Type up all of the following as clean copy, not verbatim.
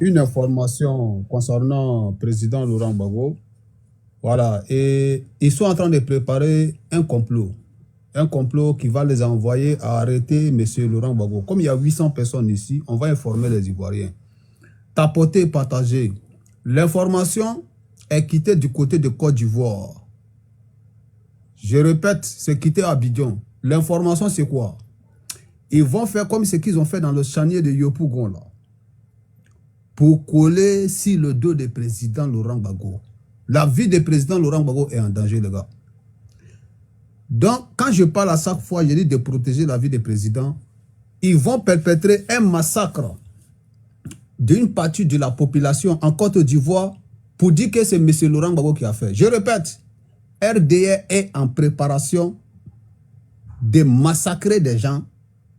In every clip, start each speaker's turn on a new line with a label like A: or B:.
A: une information concernant le président Laurent Gbagbo. Voilà, et ils sont en train de préparer un complot. Un complot qui va les envoyer à arrêter M. Laurent Gbagbo. Comme il y a 800 personnes ici, on va informer les Ivoiriens. Tapoter, partager. L'information est quittée du côté de Côte d'Ivoire. Je répète, c'est quitté à Abidjan. L'information, c'est quoi? Ils vont faire comme ce qu'ils ont fait dans le chanier de Yopougon, là, pour coller sur le dos du président Laurent Gbagbo. La vie du président Laurent Gbagbo est en danger, les gars. Donc, quand je parle à chaque fois, je dis de protéger la vie des présidents, ils vont perpétrer un massacre d'une partie de la population en Côte d'Ivoire pour dire que c'est M. Laurent Gbagbo qui a fait. Je répète, RDR est en préparation de massacrer des gens,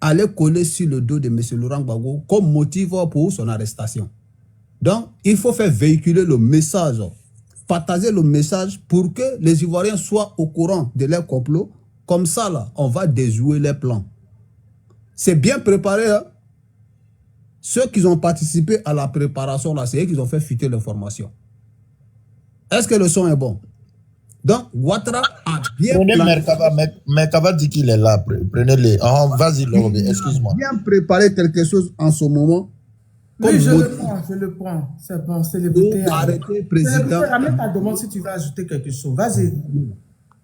A: aller coller sur le dos de M. Laurent Gbagbo comme motif pour son arrestation. Donc, il faut faire véhiculer le message, partager le message pour que les Ivoiriens soient au courant de leur complot. Comme ça, là, on va déjouer les plans. C'est bien préparé. Hein? Ceux qui ont participé à la préparation, là, c'est eux qui ont fait fuiter l'information. Est-ce que le son est bon? Donc, Ouattara a bien
B: Merkava dit qu'il est là. Prenez-le. Oh, vas-y, Lorbe, excuse-moi.
A: Bien préparé quelque chose en ce moment.
C: Oui, je le prends. C'est bon, c'est les bouteilles.
A: Arrêtez, président.
C: Ramène ta demande si tu veux ajouter quelque chose. Vas-y.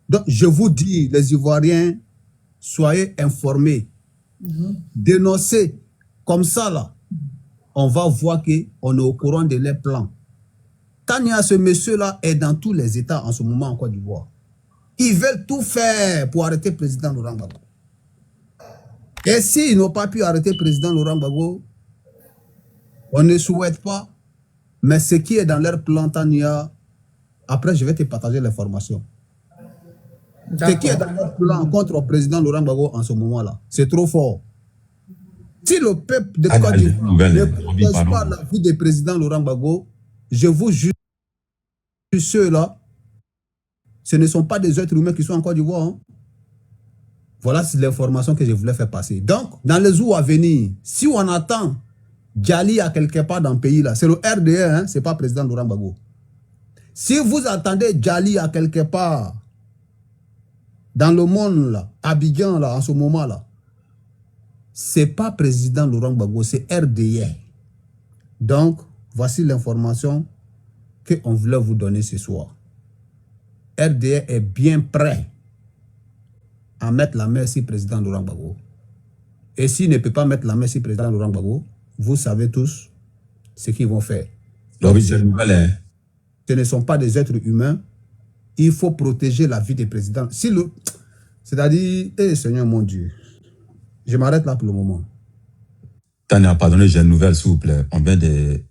A: Donc, je vous dis, les Ivoiriens, soyez informés. Dénoncez. Comme ça, là, on va voir qu'on est au courant de leurs plans. Tania, ce monsieur-là, est dans tous les États en ce moment en Côte d'Ivoire. Ils veulent tout faire pour arrêter le président Laurent Gbagbo. Et s'ils n'ont pas pu arrêter le président Laurent Gbagbo, on ne souhaite pas, mais ce qui est dans leur plan, Tania, après je vais te partager l'information. Ce qui est dans leur plan contre le président Laurent Gbagbo en ce moment-là, c'est trop fort. Si le peuple de Côte d'Ivoire ne protège pas la vie du président Laurent Gbagbo, je vous jure, ceux-là, ce ne sont pas des êtres humains qui sont en Côte d'Ivoire. Hein. Voilà l'information que je voulais faire passer. Donc, dans les jours à venir, si on attend Djali à quelque part dans le pays, là, c'est le RDR, hein, ce n'est pas le président Laurent Gbagbo. Si vous attendez Djali à quelque part dans le monde, là, Abidjan, là, en ce moment-là, ce n'est pas président Laurent Gbagbo, c'est RDR. Donc, voici l'information qu'on voulait vous donner ce soir. RDR est bien prêt à mettre la main sur le président Laurent Gbagbo. Et s'il ne peut pas mettre la main sur le président Laurent Gbagbo, vous savez tous ce qu'ils vont faire. Donc, ce ne sont pas des êtres humains. Il faut protéger la vie des présidents. C'est-à-dire, Seigneur mon Dieu, je m'arrête là pour le moment.
D: Tania, pardonnez, j'ai une nouvelle, s'il vous plaît. On vient de...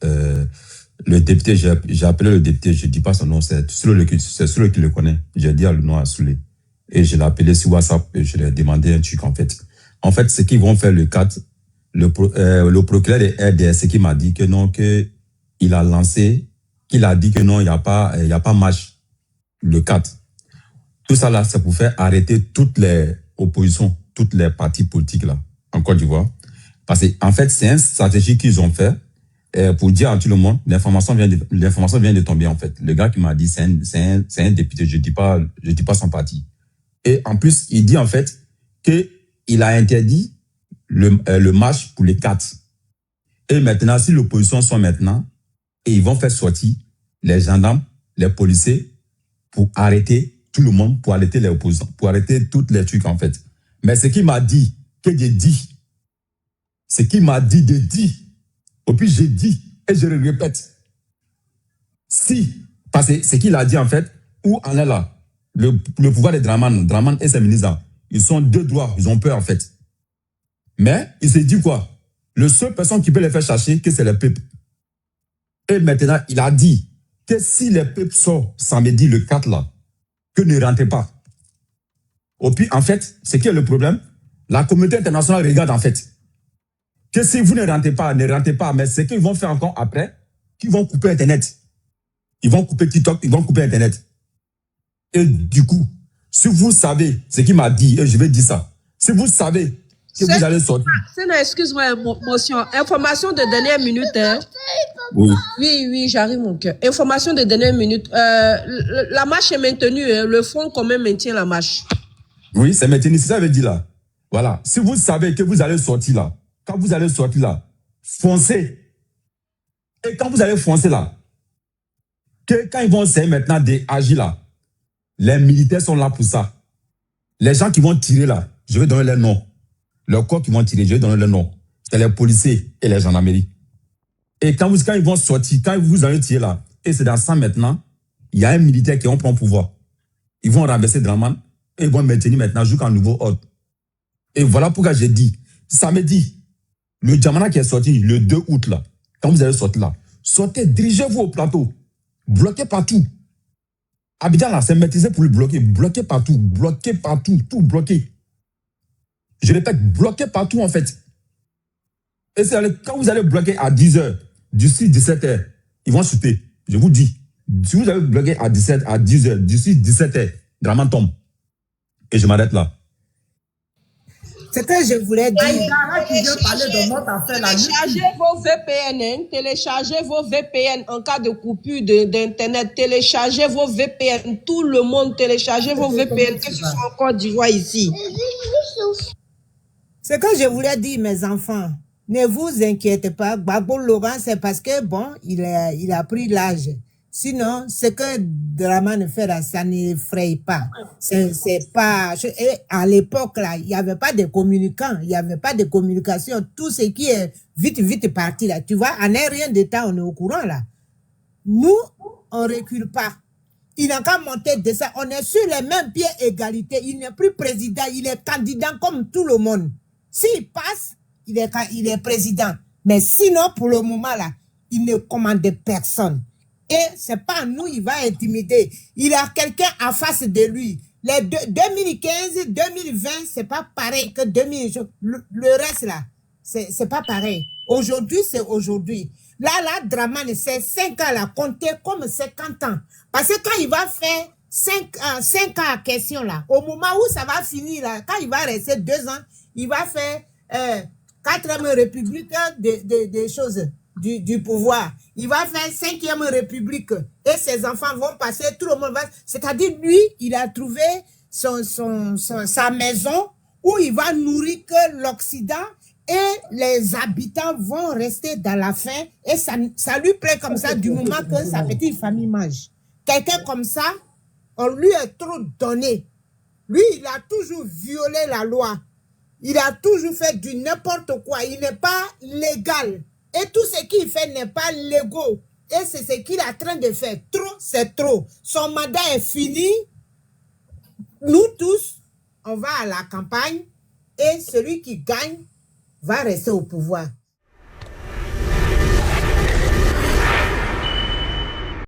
D: le député, j'ai appelé le député, je ne dis pas son nom, c'est celui qui le connaît. J'ai dit le nom à Soulé. Et je l'ai appelé sur WhatsApp et je lui ai demandé un truc, en fait. En fait, ce qu'ils vont faire le 4, le procureur de RDS, c'est qu'il m'a dit que non, qu'il a lancé, qu'il a dit que non, il n'y a pas match le 4. Tout ça là, c'est pour faire arrêter toutes les oppositions, toutes les partis politiques là, en Côte d'Ivoire. Parce qu'en fait, c'est une stratégie qu'ils ont fait pour dire à tout le monde, l'information vient de tomber en fait. Le gars qui m'a dit, c'est un député, je dis pas son parti. Et en plus, il dit en fait qu'il a interdit le match pour les 4. Et maintenant, si l'opposition sont maintenant, et ils vont faire sortir les gendarmes, les policiers, pour arrêter tout le monde, pour arrêter les opposants, pour arrêter tous les trucs en fait. Mais ce qu'il m'a dit, que j'ai dit, ce qu'il m'a dit de dire, et puis j'ai dit, et je le répète, si, parce que ce qu'il a dit en fait, où en est là, le pouvoir de Draman et ses ministres, ils sont deux droits, ils ont peur en fait. Mais il s'est dit quoi? Le seul personne qui peut les faire chercher, c'est le peuple. Et maintenant, il a dit que si le peuple sort samedi le 4 là, que ne rentrez pas. Et puis en fait, ce qui est le problème, la communauté internationale regarde en fait. Que si vous ne rentrez pas, mais ce qu'ils vont faire encore après, qu'ils vont couper Internet. Ils vont couper TikTok, ils vont couper Internet. Et du coup, si vous savez ce qu'il m'a dit, et je vais dire ça, si vous savez que vous allez sortir.
E: Excuse-moi, motion. Information de dernière minute. Hein.
D: Oui.
E: Oui, j'arrive, mon cœur. Information de dernière minute. La marche est maintenue. Hein. Le Front commun maintient la marche.
D: Oui, c'est maintenu. C'est ça que je veux dire là. Voilà. Si vous savez que vous allez sortir là, quand vous allez sortir là, foncez. Et quand vous allez foncer là, quand ils vont essayer maintenant d'agir là, les militaires sont là pour ça. Les gens qui vont tirer là, je vais donner les noms. Leurs corps qui vont tirer, je vais donner les noms. C'est les policiers et les gendarmeries. Et quand ils vont sortir, quand vous allez tirer là, et c'est dans ça maintenant, il y a un militaire qui va prendre pouvoir. Ils vont renverser Draman et ils vont maintenir maintenant jusqu'à nouveau ordre. Et voilà pourquoi j'ai dit, samedi, le Djamana qui est sorti le 2 août là, quand vous allez sortir là, sortez, dirigez-vous au plateau, bloquez partout. Abidjan là, c'est maîtrisé pour le bloquer, bloquez partout, tout bloqué. Je répète, bloquez partout en fait. Et quand vous allez bloquer à 10h, d'ici 17h, ils vont chuter. Je vous dis, si vous avez bloqué à 10h, d'ici 17h, Draman tombe. Et je m'arrête là.
F: C'est que je voulais dire.
E: Téléchargez vos VPN, hein. Téléchargez vos VPN en cas de coupure d'internet. Téléchargez vos VPN. Tout le monde téléchargez vos VPN, que ce soit en Côte d'Ivoire ici.
F: Ce que je voulais dire, mes enfants, ne vous inquiétez pas. Gbagbo Laurent, c'est parce que, bon, il a pris l'âge. Sinon, ce que Draman fait là, ça n'effraie pas. C'est pas... Et à l'époque, là, il n'y avait pas de communicants, il n'y avait pas de communication. Tout ce qui est vite parti, là. Tu vois, en un rien de temps, on est au courant, là. Nous, on ne recule pas. Il n'a qu'à monter de ça. On est sur les mêmes pieds égalité. Il n'est plus président, il est candidat comme tout le monde. S'il passe, il est président. Mais sinon, pour le moment, là, il ne commande personne. Et c'est pas nous, il va intimider. Il a quelqu'un en face de lui. Les 2015, 2020, c'est pas pareil que 2000. Le reste, là, c'est pas pareil. Aujourd'hui, c'est aujourd'hui. Là, Draman, c'est 5 ans, là, compter comme 50 ans. Parce que quand il va faire 5 ans à question, là, au moment où ça va finir, là, quand il va rester 2 ans, il va faire 4e république des choses. Du pouvoir. Il va faire 5e république et ses enfants vont passer, tout le monde va... C'est-à-dire, lui, il a trouvé sa maison où il va nourrir que l'Occident et les habitants vont rester dans la faim et ça lui plaît comme ça du moment que sa petite famille mange. Quelqu'un comme ça, on lui a trop donné. Lui, il a toujours violé la loi. Il a toujours fait du n'importe quoi. Il n'est pas légal. Et tout ce qu'il fait n'est pas légal. Et c'est ce qu'il est en train de faire. Trop, c'est trop. Son mandat est fini. Nous tous, on va à la campagne et celui qui gagne va rester au pouvoir.